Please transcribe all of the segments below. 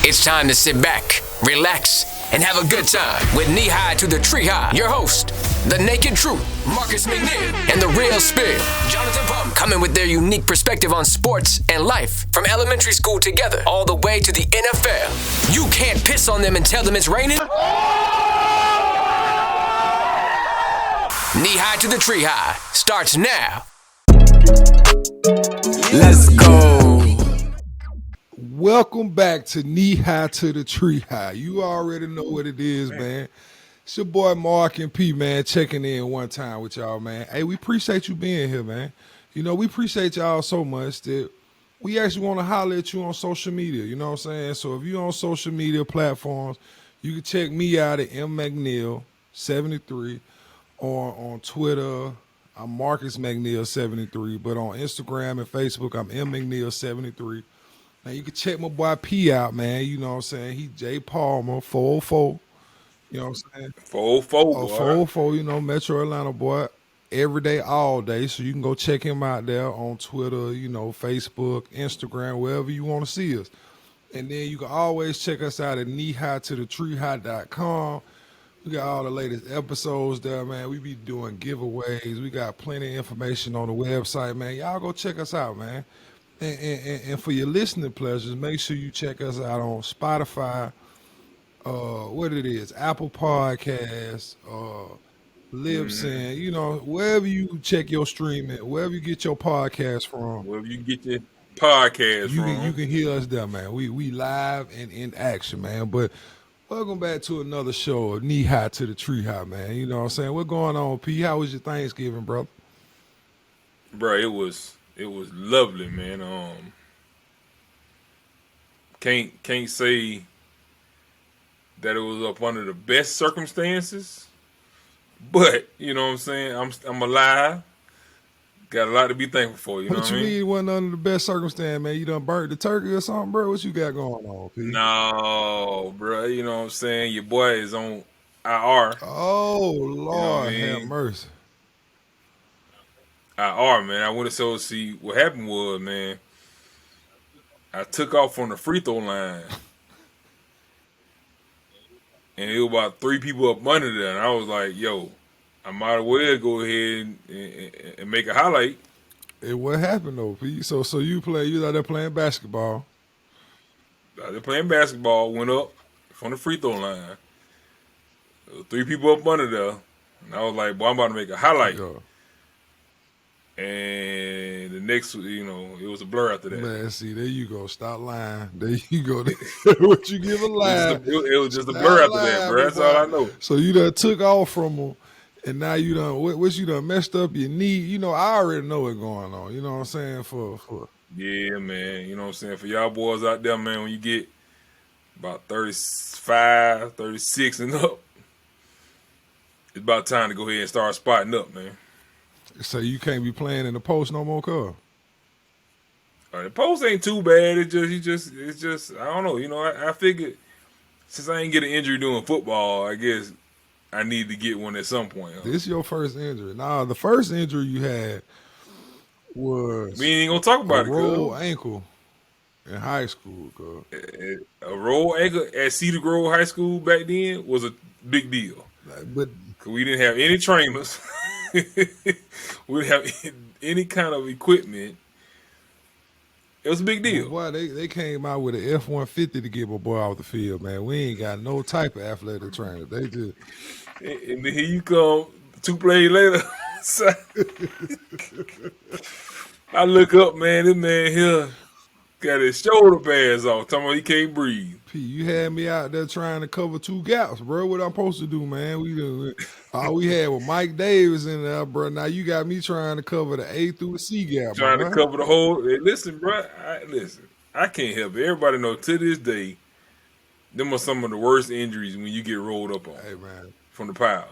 It's time to sit back, relax, and have a good time with Knee High to the Tree High. Your host, the Naked Truth, Marcus McNeil, and the Real Spill, Jonathan Pump, coming with their unique perspective on sports and life, from elementary school together all the way to the NFL. You can't piss on them and tell them it's raining. Knee High to the Tree High starts now. Let's go. Welcome back to Knee High to the Tree High. You already know what it is, man. It's your boy Mark and P, man, checking in one time with y'all, man. Hey, we appreciate you being here, man. You know, we appreciate y'all so much that we actually want to holler at you on social media, you know what I'm saying? So if you're on social media platforms, you can check me out at MMcNeil73 on Twitter. I'm Marcus McNeil73, but on Instagram and Facebook, I'm MMcNeil73. Now, you can check my boy P out, man. You know what I'm saying? He J Palmer, 404. You know what I'm saying? 404, 404, you know, Metro Atlanta boy. Every day, all day. So you can go check him out there on Twitter, you know, Facebook, Instagram, wherever you want to see us. And then you can always check us out at kneehightotheTreeHigh.com. We got all the latest episodes there, man. We be doing giveaways. We got plenty of information on the website, man. Y'all go check us out, man. And for your listening pleasures, make sure you check us out on Spotify, what it is, Apple Podcasts, Libsyn, you know, wherever you check your streaming, wherever you get your podcast from. Wherever you get your podcast from. You can hear us there, man. We live and in action, man. But welcome back to another show of Knee High to the Tree High, man. You know what I'm saying? What's going on, P? How was your Thanksgiving, brother? Bro, it was lovely, man. Can't say that it was up under the best circumstances, but you know what I'm saying. I'm alive. Got a lot to be thankful for. You know what I mean? What you mean wasn't under the best circumstance, man? You done burnt the turkey or something, bro? What you got going on, P? No, bro. You know what I'm saying. Your boy is on IR. Oh Lord, You know what I mean? have mercy. IR, man. I went to so see what happened was, man, I took off from the free throw line. And it was about 3 people up under there. And I was like, yo, I might as well go ahead and make a highlight. And what happened though, P? So you out there playing basketball. Out there playing basketball, went up from the free throw line. There was 3 people up under there. And I was like, boy, I'm about to make a highlight. Yeah. And the next, you know, it was a blur after that. Man, see, there you go. Stop lying. There you go. What you give a lie. It was just a blur after that, bro. That's all I know. So you done took off from them, and now you done, what you done messed up your knee. You know, I already know what's going on. You know what I'm saying? For Yeah, man. You know what I'm saying? For y'all boys out there, man, when you get about 35, 36 and up, it's about time to go ahead and start spotting up, man. So you can't be playing in the post no more, cuz. The post ain't too bad. It's just I don't know. You know, I figured since I ain't get an injury doing football, I guess I need to get one at some point. Huh? This is your first injury. Nah, the first injury you had was we ain't gonna talk about a rolled ankle in high school, cuz. A rolled ankle at Cedar Grove High School back then was a big deal. But cause we didn't have any trainers. We didn't have any kind of equipment. It was a big deal. Boy, they came out with an F-150 to get my boy off the field, man. We ain't got no type of athletic trainer. They just... And then here you come, 2 plays later. I look up, man, this man here got his shoulder pads off, talking about he can't breathe. P, you had me out there trying to cover 2 gaps, bro. What I'm supposed to do, man? All we had was Mike Davis in there, bro. Now you got me trying to cover the A through the C gap, Trying bro. to cover the whole. Listen, bro. I can't help it. Everybody know to this day, them are some of the worst injuries when you get rolled up on. Hey, man. From the pile.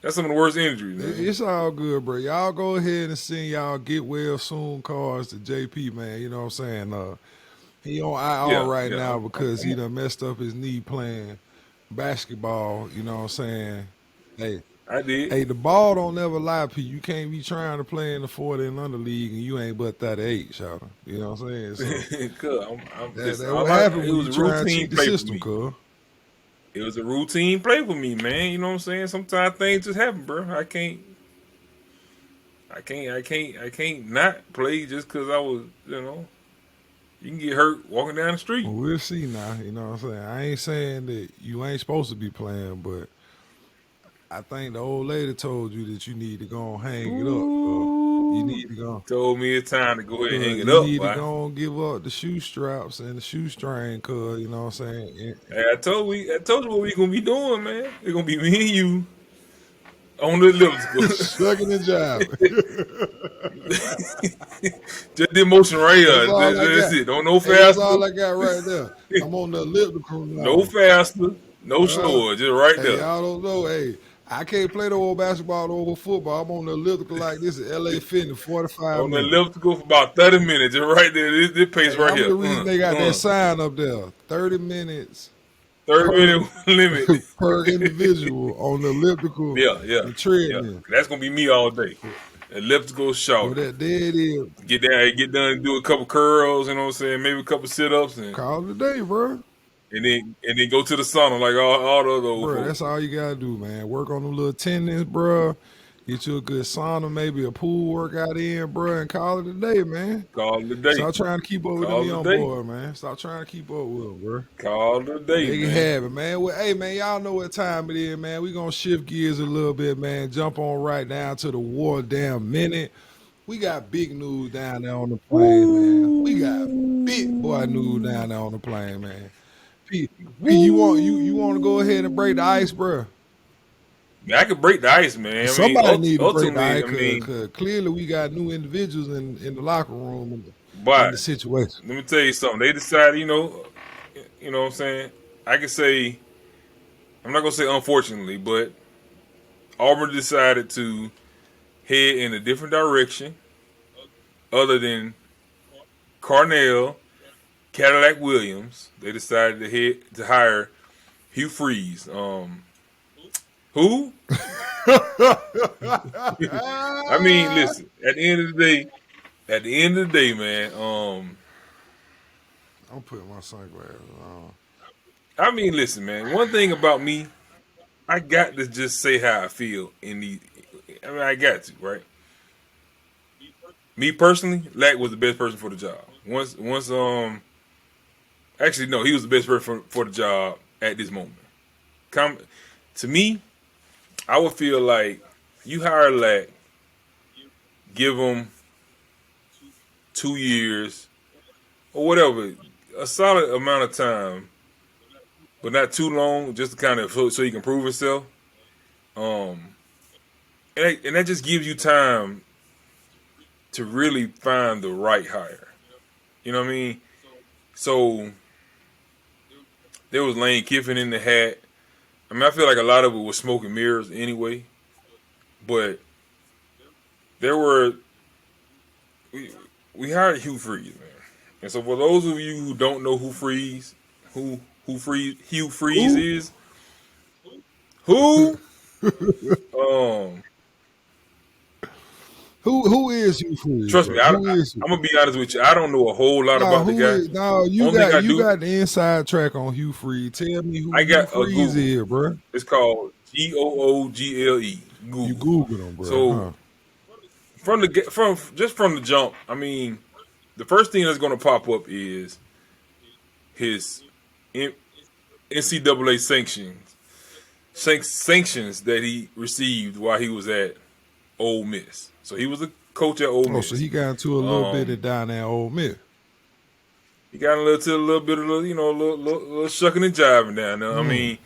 That's some of the worst injuries, man. It's all good, bro. Y'all go ahead and send y'all get well soon cards to JP, man. You know what I'm saying? He on IR right now because he done messed up his knee playing basketball. You know what I'm saying? Hey, I did. Hey, the ball don't never lie, P. You can't be trying to play in the 40 and under league and you ain't but 38, shout out. You know what I'm saying? So Cuz listen, that what happened it when was you a try and routine cheat the play for system, me. cuz. It was a routine play for me, man. You know what I'm saying? Sometimes things just happen, bro. I can't not play just because I was, you can get hurt walking down the street. Well, we'll see now. You know what I'm saying? I ain't saying that you ain't supposed to be playing, but I think the old lady told you that you need to go and hang it up, cuz. You Ooh, need to go. told me it's time to go ahead and hang it You up, need to boy. go and give up the shoe straps and the shoestring, cuz, you know what I'm saying? Hey, I told you what we gonna be doing, man. It's gonna be me and you on the elliptical. Sucking and jiving. Just the motion right That's here. all I That's got. it. Don't no Hey, that's faster. all I got right there. I'm on the elliptical No now. faster. No Uh, slower. Just right hey, there. y'all don't know. Hey, I can't play the old basketball, the old football. I'm on the elliptical like this at LA Fitness, 45 On the minutes. elliptical for about 30 minutes. Just right there. This pace Hey, right I'm here. the reason they got that sign up there. 30 minutes 30-minute per limit. per individual on the elliptical Yeah, yeah, and yeah. treadmill. That's gonna be me all day. Elliptical Well, shorty. that there it is. Get done, do a couple curls, you know what I'm saying? Maybe a couple sit ups Call it a day, bro. and then go to the sauna like all the other old Bro, folks. that's all you gotta do, man. Work on the little tendons, bro. Get you a good sauna, maybe a pool workout in, bro, and call it a day, man. Call it a day. Stop trying to keep up with them Call it a young day. boys, man. Stop trying to keep up with them, bro. Call it a day, Make it man. happen, man. Well, hey, man, y'all know what time it is, man. We gonna shift gears a little bit, man. Jump on right down to the war damn minute. We got big news down there on the plane, man. We got big boy news Woo! down there on the plane, man. P, you want to go ahead and break the ice, Woo! bro? Man, I could break the ice, man. I mean, Somebody need to break the ultimately, ice I mean, because clearly we got new individuals in the locker room in but the situation. let me tell you something. They decided, you know what I'm saying? I can say, I'm not gonna say unfortunately, but Auburn decided to head in a different direction other than Carnell, Cadillac Williams. They decided to hire Hugh Freeze. Who? I mean, listen. At the end of the day, man. I'm putting my sunglasses on. I mean, listen, man. One thing about me, I got to just say how I feel in the. I mean, I got to, right? Me personally, Lack was the best person for the job. Actually, no, he was the best person for the job at this moment. Come to me, I would feel like you hire Lack, give him 2 years or whatever, a solid amount of time, but not too long, just to kind of so he can prove himself. Um, and that just gives you time to really find the right hire. You know what I mean? So there was Lane Kiffin in the hat. I mean, I feel like a lot of it was smoke and mirrors anyway. But there were we hired Hugh Freeze, man. And so for those of you who don't know Hugh Freeze Who? is, who um Who is Hugh Freeze, trust me, bro? Who is he? I'm gonna be honest with you. I don't know a whole lot No, about the who guy. is? No, Only thing I you do, got the inside track on Hugh Freeze. Tell me who I Hugh got a Freeze Google. is, bro. It's called Google. You Google. Googled him, bro, So huh? from the jump, I mean, the first thing that's going to pop up is his NCAA sanctions that he received while he was at Ole Miss. So he was a coach at Ole Oh, so Miss. he got into a little bit of Um, down there Ole Miss. he got a little bit of a little shucking and jiving down there. I Mm. mean,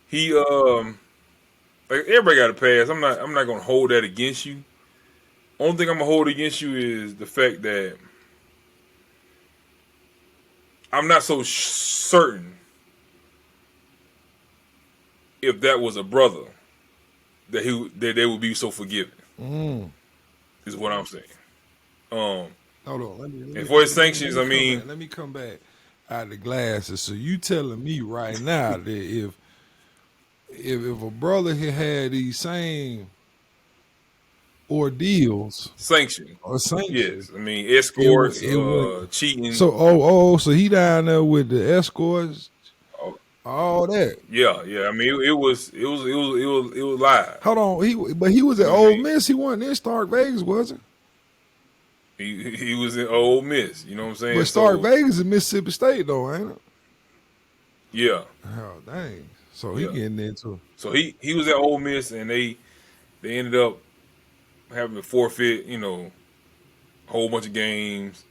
he like everybody got a pass. I'm not going to hold that against you. Only thing I'm gonna hold against you is the fact that I'm not so certain if that was a brother that they would be so forgiving. Mm. Is what I'm saying. Um, Hold on, let me and for his let sanctions, me I come back. mean, Let me come back out of the glasses. So you telling me right now that if a brother had these same ordeals Sanction. or sanctions, Yes. I mean, it escorts, it wouldn't. cheating. So so he down there with the escorts, Oh, all that. yeah, yeah. I mean, it was live. Hold on, he was You at know what I Ole mean? Miss. He wasn't in Stark Vegas, was it? He was in Ole Miss. You know what I'm saying? But Stark So Vegas is Mississippi State though, ain't it? yeah, Oh dang! So he yeah. getting into. So he was at Ole Miss, and they ended up having to forfeit. You know, a whole bunch of games.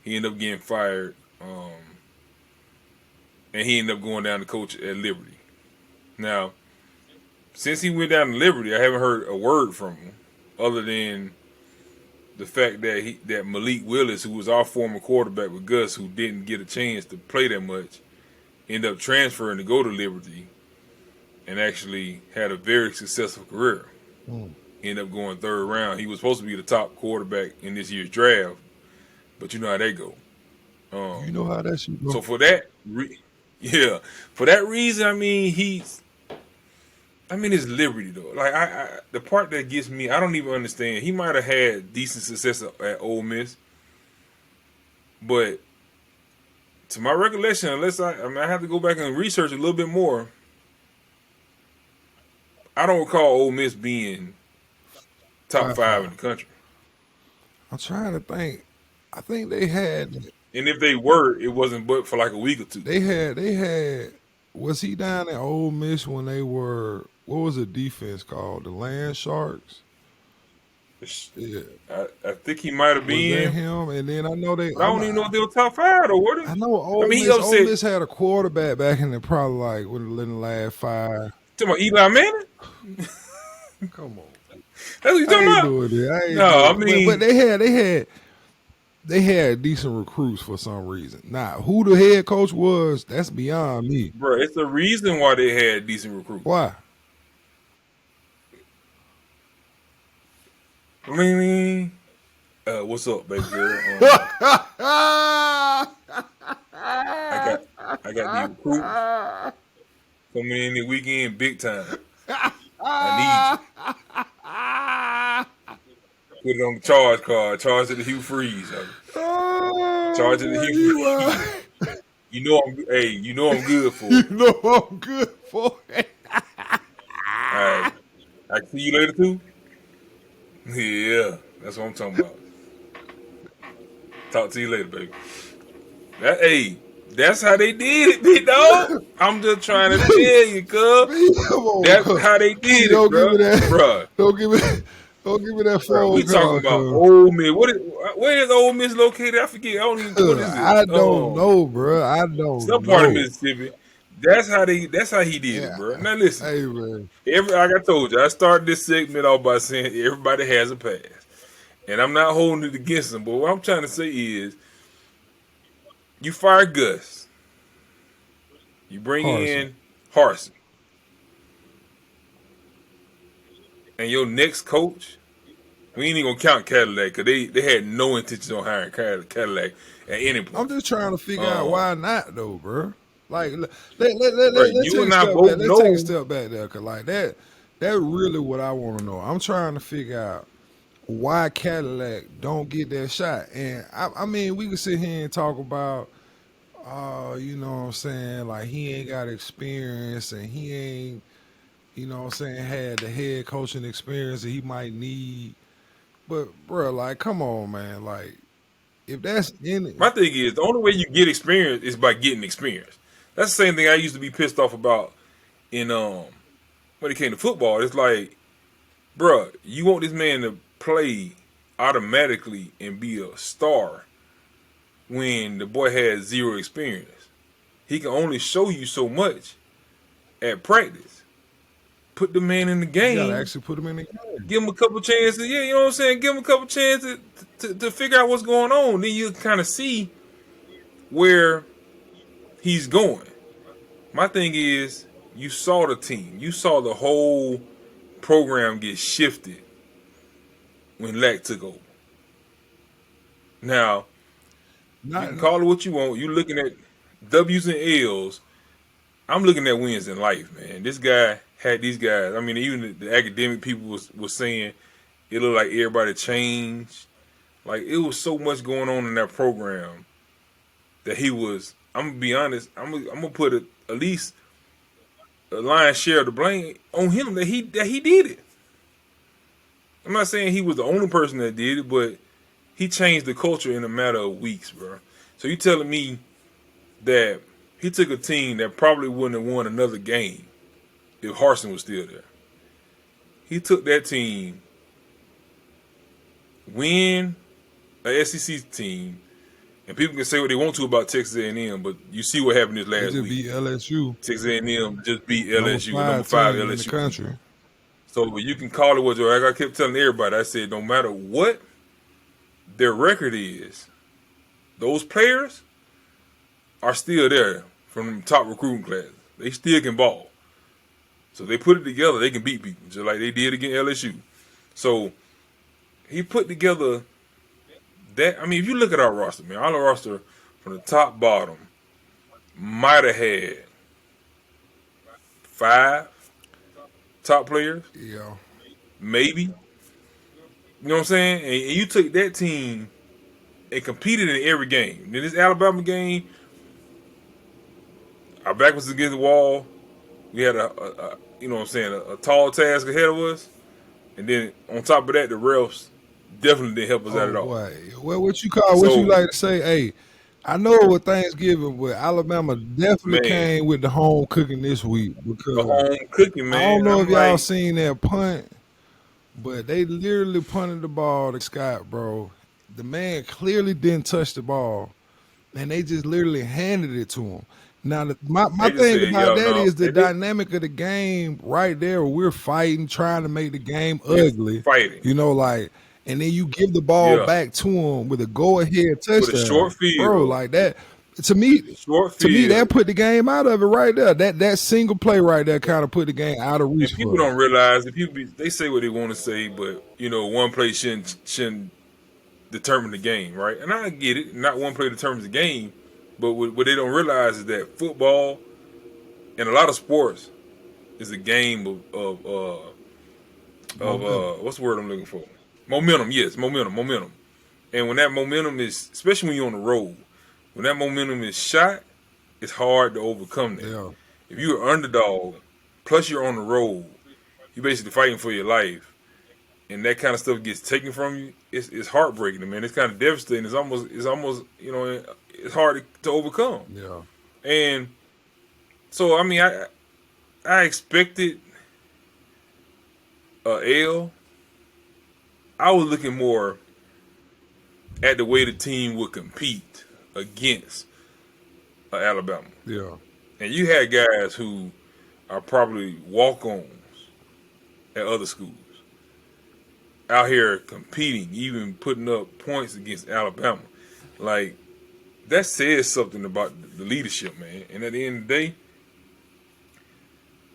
He ended up getting fired, and he ended up going down to coach at Liberty. Now, since he went down to Liberty, I haven't heard a word from him, other than the fact that that Malik Willis, who was our former quarterback with Gus, who didn't get a chance to play that much, ended up transferring to go to Liberty, and actually had a very successful career. He ended up going third round. He was supposed to be the top quarterback in this year's draft, but you know how they go. You know how that shit go. So for that, for that reason, I mean, it's Liberty though. Like the part that gets me, I don't even understand. He might have had decent success at Ole Miss, but to my recollection, unless I have to go back and research a little bit more. I don't recall Ole Miss being top 5 in the country. I'm trying to think. I think they had. And if they were, it wasn't but for like a week or two. They had. Was he down at Ole Miss when they were? What was the defense called? The Land Sharks. Yeah, I think he might have been. Was that him? And then I know they. I don't even know if they were top 5 or what. I know Ole Miss had a quarterback back in the probably like in the last 5. Talking about Eli Manning? Come on. That's what you talking about? But they had decent recruits for some reason. Now, who the head coach was, that's beyond me. Bro, it's the reason why they had decent recruits. Why? I mean, what's up, baby girl? I got the recruits coming in the weekend big time. I need you. Put it on the charge card. Charge to the Hugh Freeze. Charge to the Hugh Freeze. You know I'm good for it. You know I'm good for it. All right. I can see you later too? Yeah, that's what I'm talking about. Talk to you later, baby. That's how they did it, big dog. I'm just trying to tell you, cuz. That's how they did it, bro. Don't give me that phone. We talking about Ole Miss. Where is Ole Miss located? I forget. I don't even know what is it. I don't know, bro. I don't know. Some part of Mississippi. That's how he did it, bro. Now listen. Hey, man. Like I told you, I started this segment off by saying everybody has a past. And I'm not holding it against them, but what I'm trying to say is you fire Gus. You bring in Harsin. And your next coach, we ain't even gonna count Cadillac because they had no intention on hiring Cadillac at any point. I'm just trying to figure out why not though, bro. Like let's take a step back there, cause like that's really what I want to know. I'm trying to figure out why Cadillac don't get that shot. And I mean, we can sit here and talk about, you know what I'm saying, like he ain't got experience and he ain't, you know what I'm saying, had the head coaching experience that he might need. But, bro, like, come on, man. Like, if that's in it. My thing is, the only way you get experience is by getting experience. That's the same thing I used to be pissed off about in when it came to football. It's like, bro, you want this man to play automatically and be a star when the boy has zero experience. He can only show you so much at practice. Put the man in the game. You gotta actually put him in the game. Give him a couple chances. Yeah, you know what I'm saying? Give him a couple chances to figure out what's going on. Then you kind of see where he's going. My thing is, you saw the team. You saw the whole program get shifted when Lack took over. Now, you can call it what you want. You're looking at W's and L's. I'm looking at wins in life, man. This guy had these guys. I mean, even the academic people was saying it looked like everybody changed. Like it was so much going on in that program that he was. I'm gonna be honest. I'm gonna put at least a lion's share of the blame on him that he did it. I'm not saying he was the only person that did it, but he changed the culture in a matter of weeks, bro. So you telling me that he took a team that probably wouldn't have won another game if Harsin was still there. He took that team, win a SEC team, and people can say what they want to about Texas A&M, but you see what happened this last They just week. beat LSU. Texas A&M just beat Number LSU, number 5 team LSU in the country. So you can call it what you like. I kept telling everybody, I said, no matter what their record is, those players are still there from the top recruiting classes. They still can ball. So they put it together, they can beat people, just like they did against LSU. So he put together that. I mean, if you look at our roster, man, our roster from the top bottom might have had 5 top players. Yeah. Maybe. You know what I'm saying? And you took that team and competed in every game. In this Alabama game, our back was against the wall. We had a you know what I'm saying, a tall task ahead of us. And then on top of that, the refs definitely didn't help us out at all. Boy. Well, what you like to say, hey, I know it was Thanksgiving, but Alabama definitely came with the home cooking this week. Because the home cooking, man. I don't know if y'all seen that punt, but they literally punted the ball to Scott, bro. The man clearly didn't touch the ball, and they just literally handed it to him. Now, my thing about that is the dynamic of the game right there. We're fighting, trying to make the game ugly. Fighting. You know, like, and then you give the ball back to him with a go-ahead touchdown. With a short field. Bro, like that. To me, that put the game out of it right there. That single play right there kind of put the game out of reach. And people don't realize they say what they want to say, but you know, one play shouldn't determine the game, right? And I get it. Not one play determines the game, but what they don't realize is that football and a lot of sports is a game of what's the word I'm looking for? Momentum. Yes, momentum. And when that momentum is, especially when you're on the road, when that momentum is shot, it's hard to overcome that. Yeah. If you're an underdog, plus you're on the road, you're basically fighting for your life, and that kind of stuff gets taken from you. It's heartbreaking, man. It's kind of devastating. It's almost you know, it's hard to overcome. Yeah. And so I mean, I expected a L. I was looking more at the way the team would compete against Alabama. Yeah. And you had guys who are probably walk-ons at other schools out here competing, even putting up points against Alabama. Like, that says something about the leadership, man. And at the end of the day,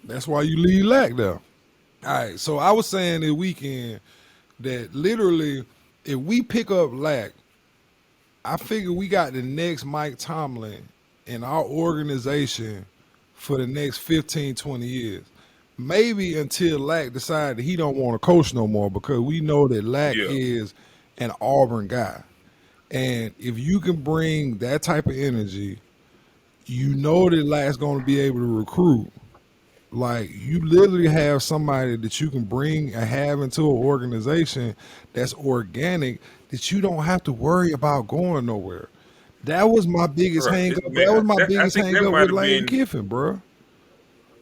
that's why you lead Lack there. All right, so I was saying this weekend that literally if we pick up Lack, I figure we got the next Mike Tomlin in our organization for the next 15, 20 years. Maybe until Lack decides that he don't want to coach no more, because we know that Lack is an Auburn guy. And if you can bring that type of energy, you know that Lack's going to be able to recruit. Like, you literally have somebody that you can bring and have into an organization that's organic, that you don't have to worry about going nowhere. That was my biggest hang up. That was my biggest hang up with Lane Kiffin, bro.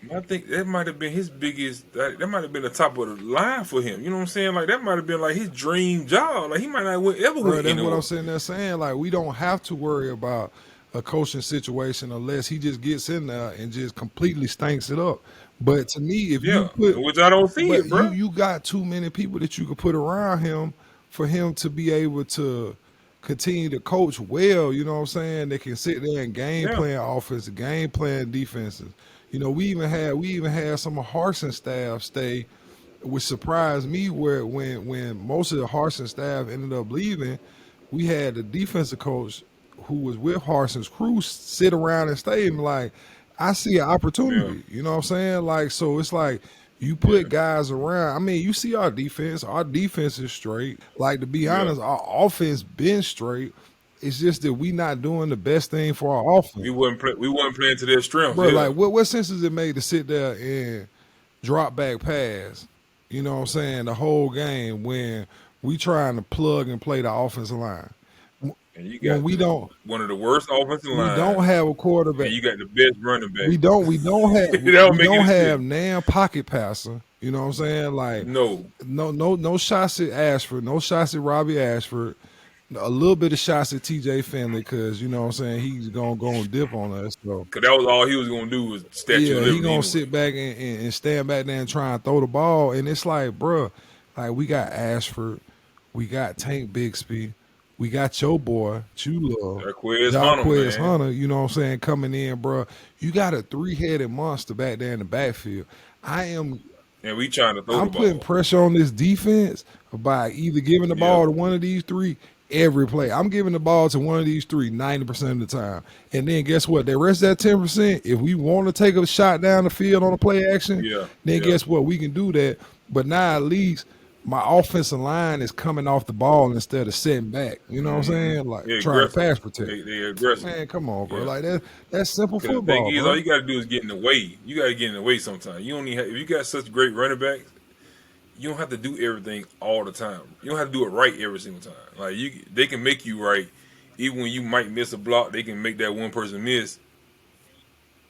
I think that might have been his biggest. That might have been the top of the line for him. You know what I'm saying? Like, that might have been like his dream job. Like, he might not ever win anywhere. That's what I'm sitting there saying. Like, we don't have to worry about a coaching situation unless he just gets in there and just completely stinks it up. But to me, if you put, which I don't see it, bro. You got too many people that you could put around him for him to be able to continue to coach well. You know what I'm saying? They can sit there and game plan offense, game plan defenses. You know, we even had some of Harson's staff stay, which surprised me. Where when most of the Harson staff ended up leaving, we had the defensive coach who was with Harson's crew sit around and stay and like, I see an Yeah. opportunity. You know what I'm saying? Like, so it's like you put guys around. I mean, you see our defense. Our defense is straight. Like, to be Yeah. honest, our offense been straight. It's just that we not doing the best thing for our offense. We wasn't playing to their strengths. Bro, Yeah. like what sense does it make to sit there and drop back pass, you know what I'm saying, the whole game when we trying to plug and play the offensive line? And you When got we don't one of the worst offensive we don't lines, have a and quarterback. you got the best running back. We don't have That don't we make don't any have sense. nan pocket passer. You know what I'm saying? Like No. no shots at Ashford, no shots at Robbie Ashford. A little bit of shots at TJ Finley because you know what I'm saying he's gonna go and dip on us. So Because that was all he was going to do was Statue of yeah, he Liberty gonna anyway. sit back and stand back there and try and throw the ball. And it's like, bruh, like we got Ashford, we got Tank Bixby, we got your boy, Chula, Jarquez Man. Hunter, you know what I'm saying, coming in, bruh. You got a 3-headed monster back there in the backfield. And we trying to throw I'm the ball. putting pressure on this defense by either giving the ball to one of these three every play. I'm giving the ball to one of these three 90% of the time. And then guess what? The rest of that 10%, if we want to take a shot down the field on a play action, then guess what? We can do that. But now at least my offensive line is coming off the ball instead of sitting back. You know what I'm saying? Like trying to pass protect. They aggressive. Man, come on, bro. Like that's simple football. The thing is, bro. all you got to do is get in the way. You got to get in the way sometimes. You don't need if you got such great running backs, you don't have to do everything all the time. You don't have to do it right every single time. Like they can make you right, even when you might miss a block. They can make that one person miss,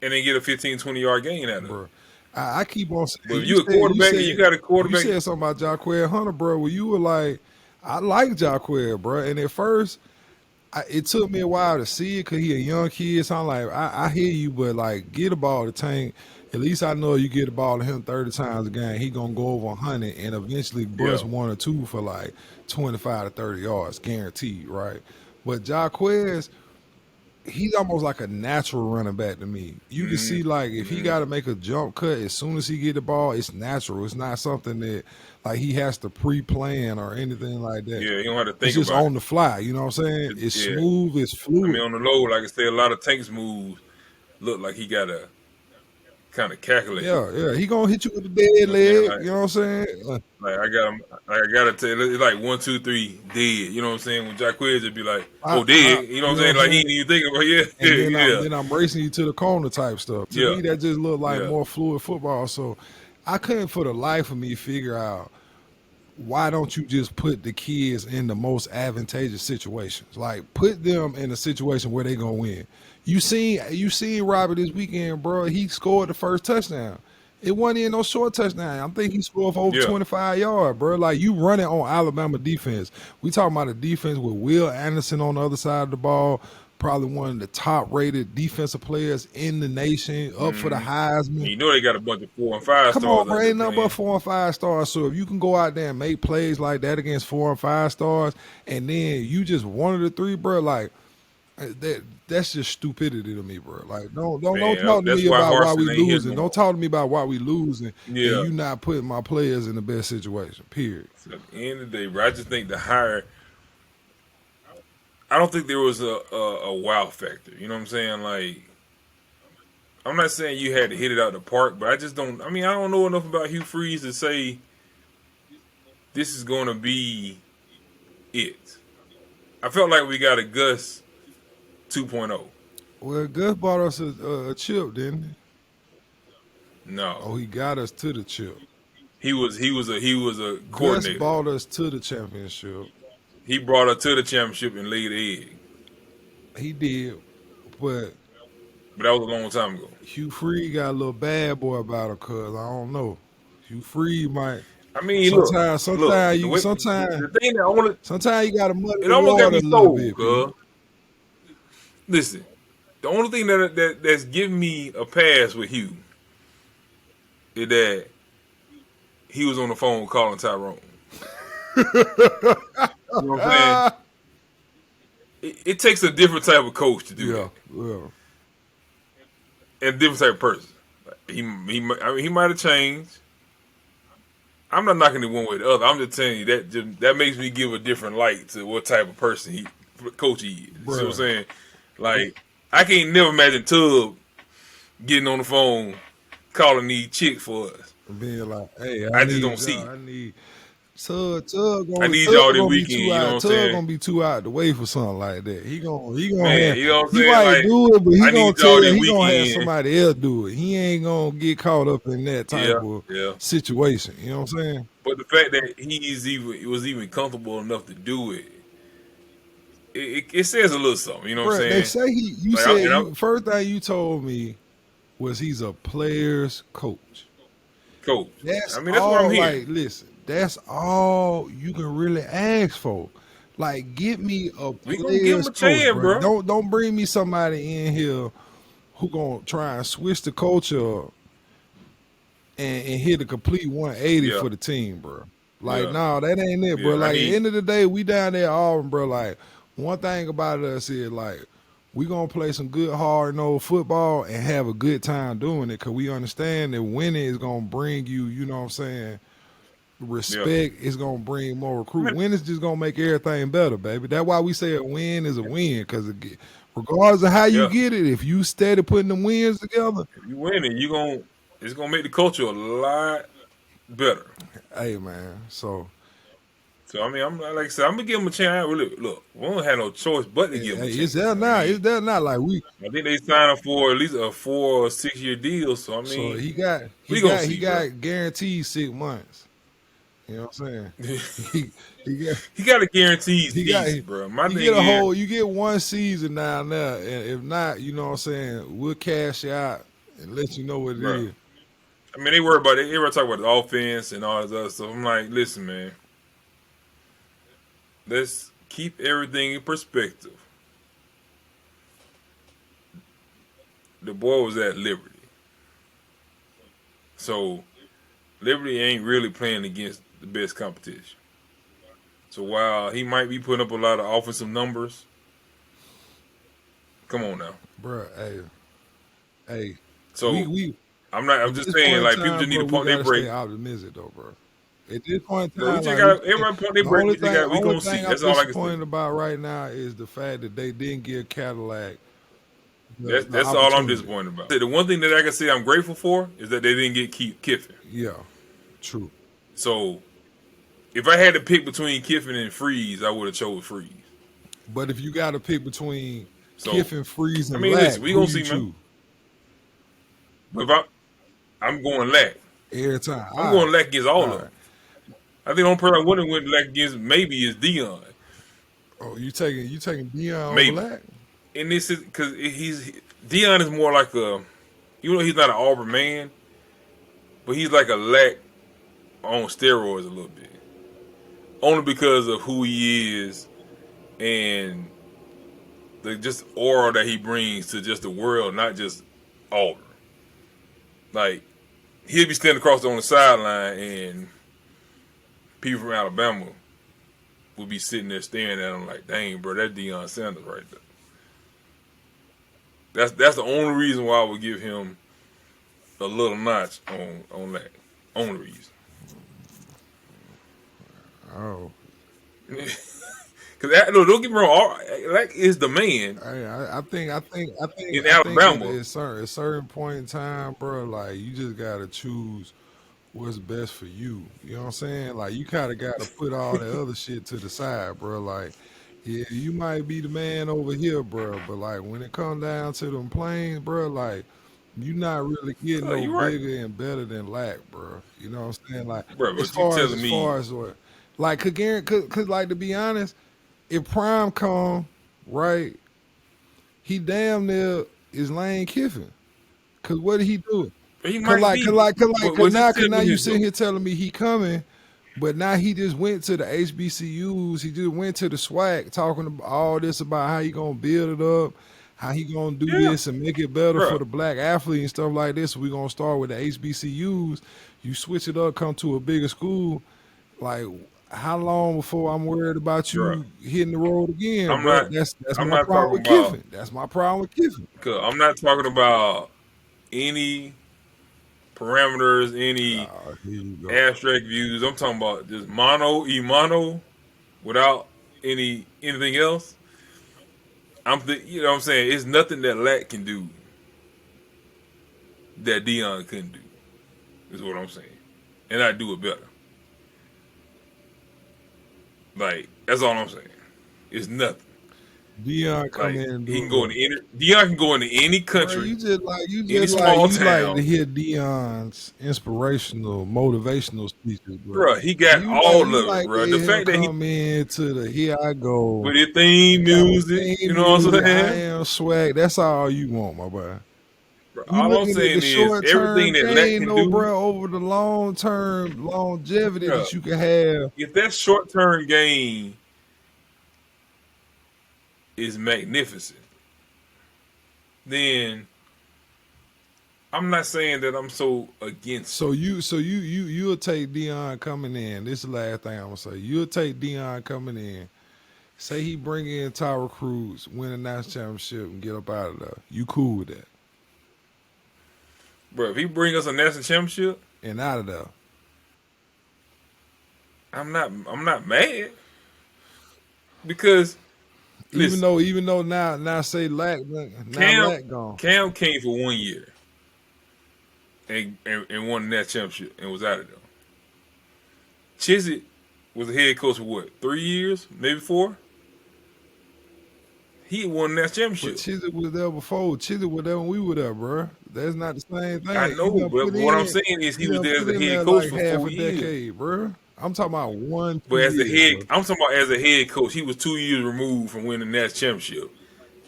and then get a 15, 20-yard gain out of it. Bro, I keep on saying. But if you a quarterback and you got a quarterback, you said something about Jarquez Hunter, bro. Where you were like, I like Jarquez, bro. And at first, it took me a while to see it because he a young kid. So I'm like, I hear you, but like, get the ball to Tank. At least I know you get the ball to him 30 times a game. He gonna go over 100 and eventually bust one or two for like 25 to 30 yards, guaranteed, right? But Jarquez, he's almost like a natural running back to me. You can see like if he got to make a jump cut as soon as he get the ball, it's natural. It's not something that like he has to pre-plan or anything like that. Yeah, you don't have to think it's just about on the fly. You know what I'm saying? It's smooth. It's fluid. I mean, on the low, like I say, a lot of Tank's moves look like he got to kind of calculate. Yeah. He gonna hit you with the dead leg. Like, you know what I'm saying? Like I gotta tell you, it's like 1, 2, 3, dead. You know what I'm saying? When Jarquez would be like, dead. You know what I'm saying? Like he ain't even thinking about then I'm racing you to the corner type stuff. To me, that just looked like more fluid football. So I couldn't for the life of me figure out why don't you just put the kids in the most advantageous situations? Like put them in a situation where they gonna win. You seen Robert this weekend, bro. He scored the first touchdown. It wasn't even no short touchdown. I think he scored for over 25 yards, bro. Like you running on Alabama defense. We talking about a defense with Will Anderson on the other side of the ball, probably one of the top-rated defensive players in the nation, up for the Heisman. You know they got a bunch of 4 and 5 stars. Come on, bro. Ain't nothing but 4 and 5 stars. So if you can go out there and make plays like that against 4 and 5 stars, and then you just one of the three, bro, like that's just stupidity to me, bro. Like don't talk to me about why we losing. Don't talk to me about why we losing. And you not putting my players in the best situation. Period. So at the end of the day, bro, I just think the hire. I don't think there was a wow factor. You know what I'm saying? Like, I'm not saying you had to hit it out the park, but I just don't. I mean, I don't know enough about Hugh Freeze to say this is going to be it. I felt like we got a Gus 2.0. Well, Gus bought us a chip, didn't he? No. Oh, he got us to the chip. He was a coordinator. Gus bought us to the championship. He brought us to the championship and laid the egg. He did, but that was a long time ago. Hugh Freeze got a little bad boy about him, cuz I don't know. Hugh Freeze might. I mean, sometimes you gotta muddy it almost got me sold, cuz. Listen, the only thing that's giving me a pass with Hugh is that he was on the phone calling Tyrone. You know what I'm saying? It takes a different type of coach to do that. Yeah. And a different type of person. He might have changed. I'm not knocking it one way or the other. I'm just telling you that makes me give a different light to what type of person coach he is. You see what I'm saying? Like, I can't never imagine Tub getting on the phone, calling these chicks for us. Being like, hey, I I just need don't see y'all. it. I need Tug I gonna need Tug y'all this gonna be weekend. too You know what out. I'm Tug saying? gonna be too out the way for something like that. He gonna Man, have you know what I'm he saying? might Like, do it, but he I gonna need y'all tell this he gonna have weekend. somebody else do it. He ain't gonna get caught up in that type Yeah, of yeah. situation. You know what I'm saying? But the fact that he was even comfortable enough to do it, it says a little something. You know what I'm Bro, they saying? say you Like, said you first thing you told me was he's a player's coach. coach. That's I mean, that's what I'm all. hearing. Like, listen, that's all you can really ask for. Like, get me a We gonna give him player's a coach, chance, bro. bro. Don't bring me somebody in here who gonna try and switch the culture up and hit a complete 180 Yeah, for the team, bro. Like, yeah, no, that ain't it, bro. yeah. I Like, at the need. end of the day, we down there at Auburn, bro. Like, one thing about us is like we gonna play some good hard nosed football and have a good time doing it because we understand that winning is gonna bring you, you know what I'm saying, Yeah. respect is gonna bring more I recruit. mean, Win is just gonna make everything better, baby. That's why we say a win is a win, because regardless of how you yeah. get it, if you steady putting them wins together, If you win it, it's gonna make the culture a lot better. hey man. So So I mean, I'm like I said, I'm gonna give him a chance. I really look. We don't have no choice but to give him a hey, chance. I it's mean, there not like we. I think they signed him for at least a 4 or 6 year deal. So I So mean, we gonna he see, bro. got guaranteed 6 months. You know what I'm saying? He he got He got a guaranteed he got season, bro. My you thing get a is, whole you get one season down there, and if not, you know what I'm saying, we'll cash you out and let you know what it bro. is. I mean, they worry about it. They worry talk about the offense and all this other stuff. I'm like, listen, man. Let's keep everything in perspective. The boy was at Liberty, so Liberty ain't really playing against the best competition. So while he might be putting up a lot of offensive numbers, come on now. Bro, hey, So we I'm not. I'm at just this saying, point like in people time, just need bro, to we pump their gotta stay brake. optimistic though, bro. At this point in Bro, we time, just like we got can't. everybody pump their The brake. only We just thing, got. We only gonna see. thing I'm That's all I can say. disappointed about right now is the fact that they didn't give Cadillac the That's all I'm opportunity. disappointed about. The one thing that I can say I'm grateful for is that they didn't get Kiffin. Yeah, true. So if I had to pick between Kiffin and Freeze, I would have chose Freeze. But if you got to pick between So Kiffin, Freeze, I and mean, Lack, listen, we who gonna you see, man. choose But if I'm going Lack. every time? I'm All right, going Lack against all of all them. right. I think the only person I wouldn't win Lack against maybe is Dion. Oh, you taking Dion over Maybe. Lack? And this is because Dion is more like he's not an Auburn man, but he's like a Lack on steroids a little bit. Only because of who he is and the just aura that he brings to just the world, not just Auburn. Like he'll be standing across on the sideline, and people from Alabama will be sitting there staring at him like, "Dang, bro, that's Deion Sanders right there." That's the only reason why I would give him a little notch on that. Only reason. Oh, Because don't get me wrong, Lack is the man I in think at Alabama. a certain point in time, bro, like you just gotta choose what's best for you. You know what I'm saying? Like you kind of got to put all the other shit to the side, bro. Like, yeah, you might be the man over here, bro, but like when it come down to them planes, bro, like you not really getting no You're right, bigger and better than Lack, bro. You know what I'm saying? Like bro. But you as telling me, far as what, like, cause like to be honest, if Prime come right, he damn near is Lane Kiffin. Cause what did he do? he might be, but Cause tell now me you this sitting though. here telling me he coming, but now he just went to the HBCUs. He just went to the SWAC talking about all this about how he gonna build it up, how he gonna do Yeah, this and make it better for bro. the black athlete and stuff like this. So we gonna start with the HBCUs. You switch it up, come to a bigger school. Like, how long before I'm worried about Bro, you hitting the road again, I'm bro? not. That's I'm my not problem talking with about. Kiffin. That's my problem with Kiffin. Cause I'm not talking about any parameters, any Here you go. abstract views. I'm talking about just mono, without anything else. You know what I'm saying? It's nothing that Lack can do that Deion couldn't do. Is what I'm saying, and I do it better. Like that's all I'm saying. It's nothing. Deion come Like in and he do can go what? into any. Deion can go into any Bro, country, any you like small to town. hear Deion's inspirational, motivational speeches, bro. Bro, he got all of You it, like to bro. The hear him fact that he come into the here I go, with his theme got the music, you theme know what I'm music, I saying? am swag. That's all you want, my boy. Bro, You all I'm looking at the saying is short everything term that Lack gain can though, do, bro, over the long term longevity bro. that you can have. If that short term gain is magnificent, then I'm not saying that I'm so against it. You'll take Deion coming in. This is the last thing I'm gonna say. You'll take Deion coming in. Say he bring in top recruits, win a national championship, and get up out of there. You cool with that? Bro, if he bring us a national championship, And out of there. I'm not mad because listen, Even though now say Lack Cam Lack gone. Cam came for 1 year and won that championship and was out of there. Chiswick was a head coach for what, 3 years, maybe 4? He won that But championship. Chiswick was there before. Chiswick was there when we were there, bro. That's not the same thing. I know, but what I'm saying is he was there as a head coach like for half 4 a years. decade, bro. I'm talking about 1, 2 But as a years, head, bro. I'm talking about as a head coach, he was 2 years removed from winning that championship,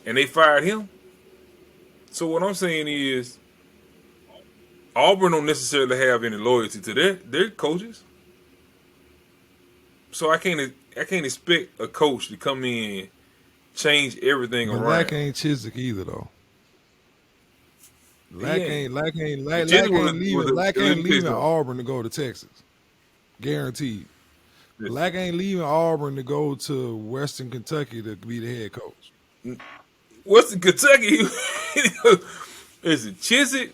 and they fired him. So what I'm saying is, Auburn don't necessarily have any loyalty to their coaches. So I can't expect a coach to come in, change everything But around. Lack ain't Chiswick either though. Lack ain't leaving Auburn to go to Texas. Guaranteed. Lack ain't leaving Auburn to go to Western Kentucky to be the head coach. What's in Kentucky? Is it Chiswick?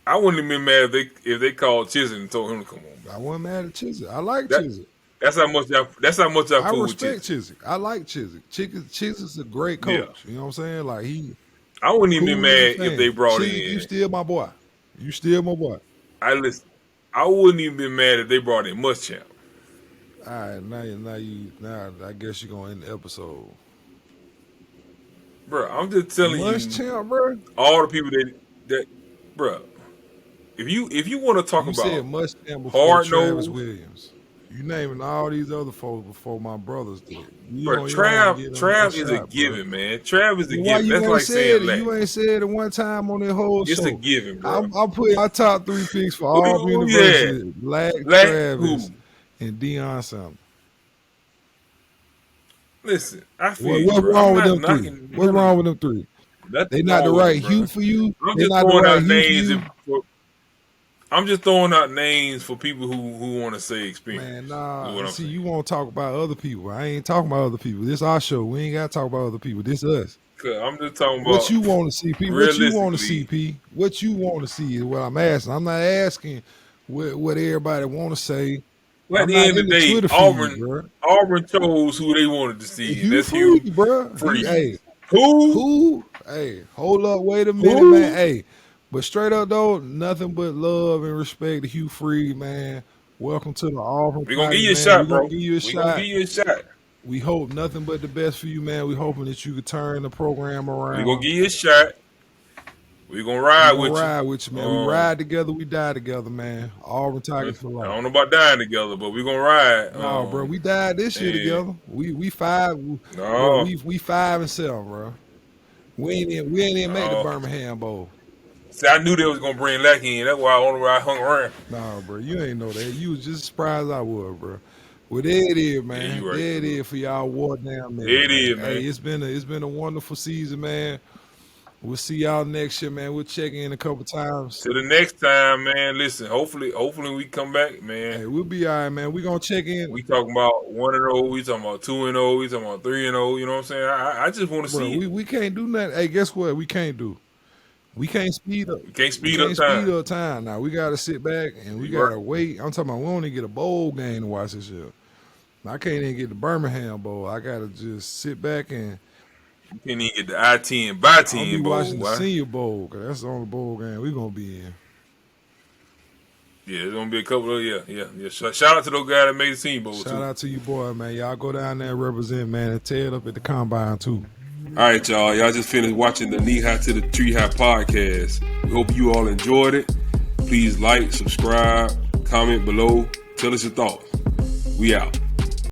I wouldn't have been mad if they called Chiswick and told him to come on. I wasn't mad at Chiswick. I like Chiswick. That's how much I I fool with respect Chiswick. Chiswick. I like Chiswick. Chiswick's a great coach. Yeah. You know what I'm saying? Like I wouldn't even cool be mad if they brought Chiswick, in. you still my boy. You still my boy. I wouldn't even be mad if they brought in Muschamp. All right, now I guess you're gonna end the episode. Bro, I'm just telling Muschamp, bro. all the people that bro. If you want to talk You about said Muschamp before hard Travis nose, Williams. You naming all these other folks before my brothers did. bro, Trav is a given, man. Trav is a given. That's like saying Lack. You ain't said it one time on that whole It's show. a given, bro. I'm putting my top 3 picks for Who Auburn you University: Lack, Lack, Travis, who? and Deion Sumner. Listen, I feel you, What's bro. wrong I'm with not them 3? knocking What's wrong with them 3? They not the right Hugh for you. I'm They just not the throwing right out Hugh for names. you. I'm just throwing out names for people who want to say experience. Man, is nah. what I'm See, saying. you won't talk about other people. I ain't talking about other people. This our show. We ain't got to talk about other people. This us. I'm just talking about What you want to see, P? What you want to see, realistically. P? What you want to see is what I'm asking. I'm not asking what everybody want to say. Well, at I'm the not end of in the the day, Twitter feed, bro. Auburn chose who they wanted to see, and Hugh that's Hugh Freeze, bro. Freeze. Hey, Who? who? Hey, hold up. Wait a minute, Who? man. Hey, but straight up, though, nothing but love and respect to Hugh Freeze, man. Welcome to the Auburn We're gonna give Tigers, you a man. shot, We're bro. going to give you a We're gonna shot. give you a shot. We hope nothing but the best for you, man. We hoping that you could turn the program around. We're gonna give you a shot. We're gonna ride We with gonna you. ride with you, man. We ride together, we die together, man. Auburn Tigers for I life. don't know about dying together, but we're gonna ride. No, bro, we died this year together. We 5. No. Bro, we 5-7, bro. We ain't even make the Birmingham Bowl. See, I knew they was gonna bring Lack in. That's why I hung around. Nah, bro, you ain't know that. You was just surprised I was, bro. Well, there it is, man. Yeah, you right, there it is for y'all war down there. There it is, man. Hey, it's been a wonderful season, man. We'll see y'all next year, man. We'll check in a couple times. Till the next time, man. Listen, hopefully we come back, man. Hey, we'll be all right, man. We gonna check in. We talking about 1-0. We talking about 2-0. We talking about 3-0. You know what I'm saying? I just want to see it. We can't do nothing. Hey, guess what? We can't do. We can't speed up. We can't speed we up can't time. Speed up time. Now we gotta sit back and we gotta wait. I'm talking about we only get a bowl game to watch this year. I can't even get the Birmingham Bowl. I gotta just sit back and You can't even get the I-10 by I'll 10 be bowl. watching the Why? Senior Bowl, because that's the only bowl game we going to be in. Yeah, there's gonna be a couple of yeah. Shout out to those guys that made the Senior Bowl Shout too. out to you, boy, man. Y'all go down there and represent, man, and tear it up at the combine, too. All right, y'all. Y'all just finished watching the Knee High to the Tree High podcast. We hope you all enjoyed it. Please like, subscribe, comment below. Tell us your thoughts. We out.